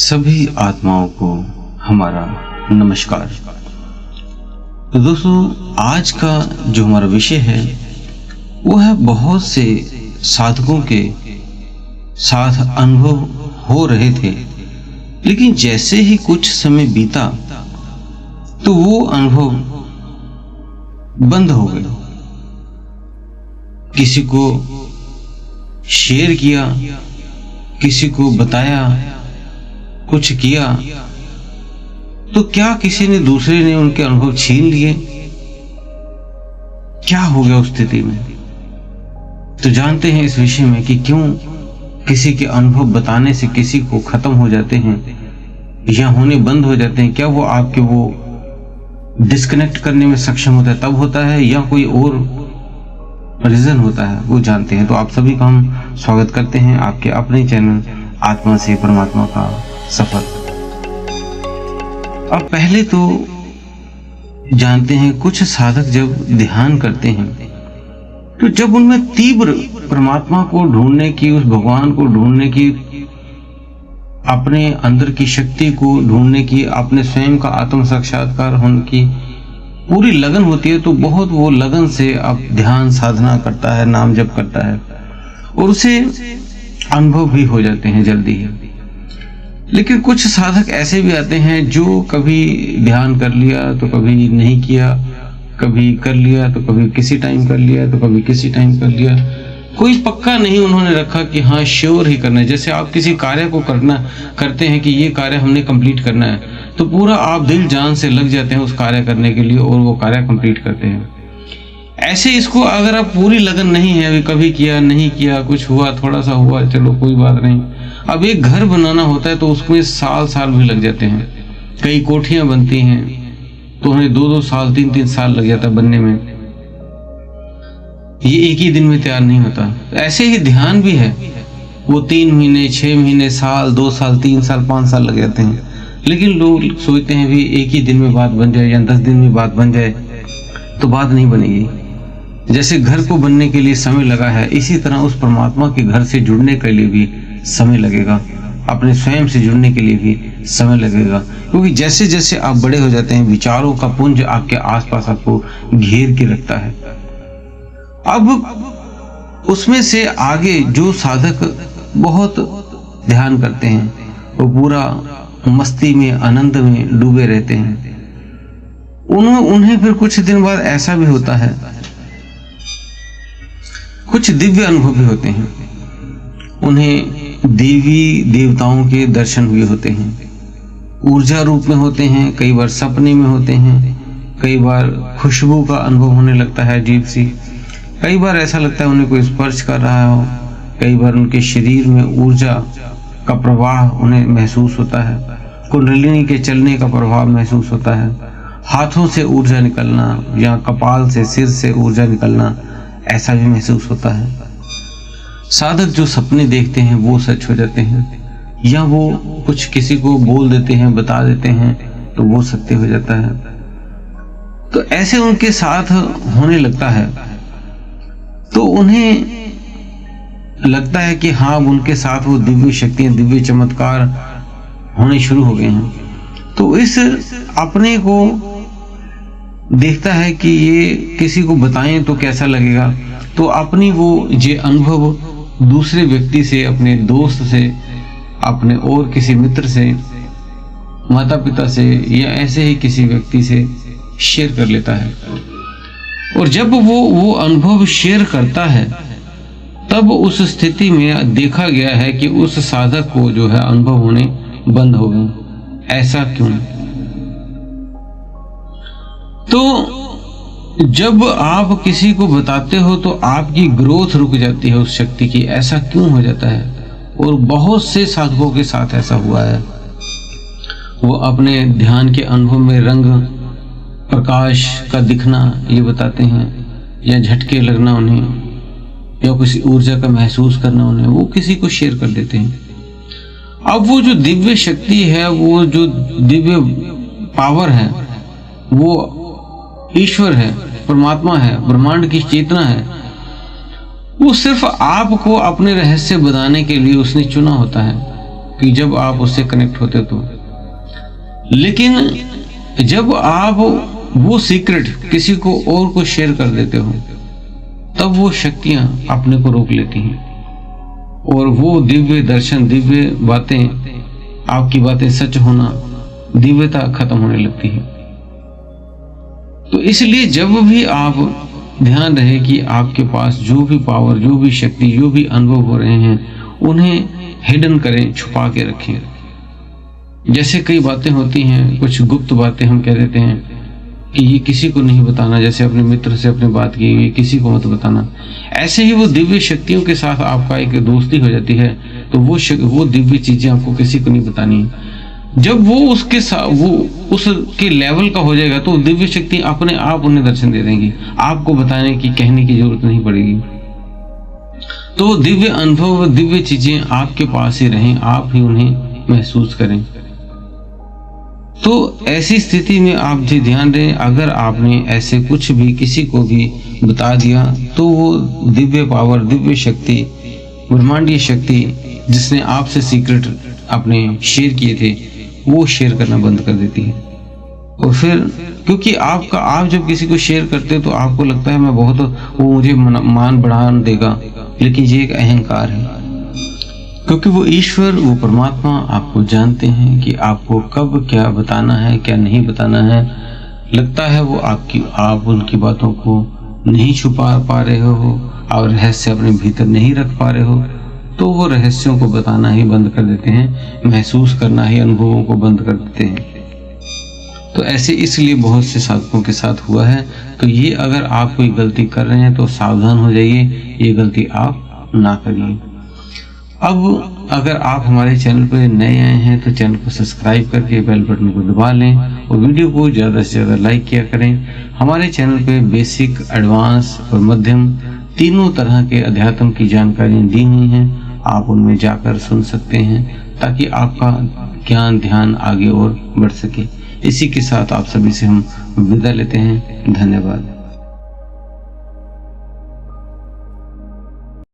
सभी आत्माओं को हमारा नमस्कार। तो दोस्तों, आज का जो हमारा विषय है वो है बहुत से साधकों के साथ अनुभव हो रहे थे, लेकिन जैसे ही कुछ समय बीता तो वो अनुभव बंद हो गए। किसी को शेयर किया, किसी को बताया, कुछ किया, तो क्या किसी ने दूसरे ने उनके अनुभव छीन लिए? क्या हो गया उस स्थिति में? तो जानते हैं इस विषय में कि क्यों किसी के अनुभव बताने से किसी को खत्म हो जाते हैं या होने बंद हो जाते हैं। क्या वो आपके वो डिस्कनेक्ट करने में सक्षम होता है, तब होता है, या कोई और रीजन होता है, वो जानते हैं। तो आप सभी का हम स्वागत करते हैं आपके अपने चैनल आत्मा से परमात्मा का सफर। अब पहले तो जानते हैं, कुछ साधक जब ध्यान करते हैं तो जब उनमें तीव्र परमात्मा को ढूंढने की, उस भगवान को ढूंढने की, अपने अंदर की शक्ति को ढूंढने की, अपने स्वयं का आत्म साक्षात्कार होने की पूरी लगन होती है, तो बहुत वो लगन से अब ध्यान साधना करता है, नाम जप करता है और उसे अनुभव भी हो जाते हैं जल्दी ही। लेकिन कुछ साधक ऐसे भी आते हैं जो कभी ध्यान कर लिया तो कभी नहीं किया, कभी कर लिया तो कभी किसी टाइम कर लिया तो कभी किसी टाइम कर लिया। कोई पक्का नहीं उन्होंने रखा कि हाँ श्योर ही करना है। जैसे आप किसी कार्य को करते हैं कि ये कार्य हमने कंप्लीट करना है, तो पूरा आप दिल जान से लग जाते हैं उस कार्य करने के लिए और वो कार्य कंप्लीट करते हैं। ऐसे इसको अगर आप पूरी लगन नहीं है, अभी कभी किया नहीं किया, कुछ हुआ, थोड़ा सा हुआ, चलो कोई बात नहीं। अब एक घर बनाना होता है तो उसमें साल साल भी लग जाते हैं। कई कोठियां बनती हैं तो उन्हें 2-2 साल 3-3 साल लग जाता है बनने में। ये एक ही दिन में तैयार नहीं होता। ऐसे ही ध्यान भी है, वो 3 महीने 6 महीने साल 2 साल 3 साल 5 साल लग जाते हैं। लेकिन लोग सोचते हैं भी एक ही दिन में बात बन जाए या 10 दिन में बात बन जाए, तो बात नहीं बनेगी। जैसे घर को बनने के लिए समय लगा है, इसी तरह उस परमात्मा के घर से जुड़ने के लिए भी समय लगेगा, अपने स्वयं से जुड़ने के लिए भी समय लगेगा। क्योंकि जैसे जैसे आप बड़े हो जाते हैं, विचारों का पुंज आपके आसपास आपको घेर के रखता है। अब उसमें से आगे जो साधक बहुत ध्यान करते हैं वो पूरा मस्ती में, आनंद में डूबे रहते हैं। उन्हें फिर कुछ दिन बाद ऐसा भी होता है, कुछ दिव्य अनुभव भी होते हैं। उन्हें देवी देवताओं के दर्शन हुए होते हैं, ऊर्जा रूप में होते हैं, कई बार सपने में होते हैं, कई बार खुशबू का अनुभव होने लगता है अजीब सी, कई बार ऐसा लगता है उन्हें कोई स्पर्श कर रहा हो, कई बार उनके शरीर में ऊर्जा का प्रवाह उन्हें महसूस होता है, कुंडलिनी के चलने का प्रभाव महसूस होता है, हाथों से ऊर्जा निकलना या कपाल से, सिर से ऊर्जा निकलना, ऐसा भी महसूस होता है। साधक जो सपने देखते हैं वो सच हो जाते हैं, या वो कुछ किसी को बोल देते हैं, बता देते हैं, तो वो सत्य हो जाता है। तो ऐसे उनके साथ होने लगता है तो उन्हें लगता है कि हाँ, उनके साथ वो दिव्य शक्तियां, दिव्य चमत्कार होने शुरू हो गए हैं। तो इस अपने को देखता है कि ये किसी को बताएं तो कैसा लगेगा, तो अपनी वो ये अनुभव दूसरे व्यक्ति से, अपने दोस्त से, अपने और किसी मित्र से, माता पिता से, या ऐसे ही किसी व्यक्ति से शेयर कर लेता है। और जब वो अनुभव शेयर करता है, तब उस स्थिति में देखा गया है कि उस साधक को जो है अनुभव होने बंद हो गए। ऐसा क्यों? तो जब आप किसी को बताते हो तो आपकी ग्रोथ रुक जाती है उस शक्ति की। ऐसा क्यों हो जाता है? और बहुत से साधकों के साथ ऐसा हुआ है। वो अपने ध्यान के अनुभव में रंग प्रकाश का दिखना ये बताते हैं, या झटके लगना उन्हें, या किसी ऊर्जा का महसूस करना उन्हें, वो किसी को शेयर कर देते हैं। अब वो जो दिव्य शक्ति है, वो जो दिव्य पावर है, वो ईश्वर है, परमात्मा है, ब्रह्मांड की चेतना है, वो सिर्फ आपको अपने रहस्य बताने के लिए उसने चुना होता है। कि जब आप उससे कनेक्ट होते तो। लेकिन जब आप वो सीक्रेट किसी को और को शेयर कर देते हो, तब वो शक्तियां अपने को रोक लेती हैं और वो दिव्य दर्शन, दिव्य बातें, आपकी बातें सच होना, दिव्यता खत्म होने लगती है। तो इसलिए जब भी आप ध्यान रहे कि आपके पास जो भी पावर, जो भी शक्ति, जो भी अनुभव हो रहे हैं, उन्हें हिडन करें, छुपा के रखें। जैसे कई बातें होती हैं, कुछ गुप्त बातें हम कह देते हैं कि ये किसी को नहीं बताना, जैसे अपने मित्र से अपनी बात की हुई किसी को मत बताना। ऐसे ही वो दिव्य शक्तियों के साथ आपका एक दोस्ती हो जाती है, तो वो दिव्य चीजें आपको किसी को नहीं बतानी है। जब वो उसके साथ वो उसके लेवल का हो जाएगा, तो दिव्य शक्ति अपने आप उन्हें दर्शन दे देंगी, आपको बताने की, कहने की जरूरत नहीं पड़ेगी। तो दिव्य अनुभव, दिव्य चीजें आपके पास ही रहें, आप ही उन्हें महसूस करें। तो ऐसी स्थिति में आप जी ध्यान दें, अगर आपने ऐसे कुछ भी किसी को भी बता दिया, तो वो दिव्य पावर, दिव्य शक्ति, ब्रह्मांडीय शक्ति जिसने आपसे सीक्रेट अपने शेयर किए थे, वो शेयर करना बंद कर देती है। और फिर क्योंकि आप जब किसी को शेयर करते हो तो आपको लगता है मैं बहुत, वो मुझे मान बढ़ा देगा, लेकिन ये एक अहंकार है। क्योंकि वो ईश्वर, वो परमात्मा आपको जानते हैं कि आपको कब क्या बताना है, क्या नहीं बताना है। लगता है वो आप उनकी बातों को नहीं छुपा पा रहे हो और रहस्य अपने भीतर नहीं रख पा रहे हो, तो वो रहस्यों को बताना ही बंद कर देते हैं, महसूस करना ही अनुभवों को बंद कर देते हैं। तो ऐसे इसलिए बहुत से साधकों के साथ हुआ है। तो ये अगर आप कोई गलती कर रहे हैं तो सावधान हो जाइए, ये गलती आप ना करिए। अब अगर आप हमारे चैनल पर नए आए हैं तो चैनल को सब्सक्राइब करके बेल बटन को दबा लें और वीडियो को ज़्यादा से ज़्यादा लाइक किया करें। हमारे चैनल पे बेसिक, एडवांस और मध्यम तीनों तरह के अध्यात्म की जानकारियाँ दी हुई हैं, आप उनमें जाकर सुन सकते हैं ताकि आपका ज्ञान, ध्यान आगे और बढ़ सके। इसी के साथ आप सभी से हम विदा लेते हैं। धन्यवाद।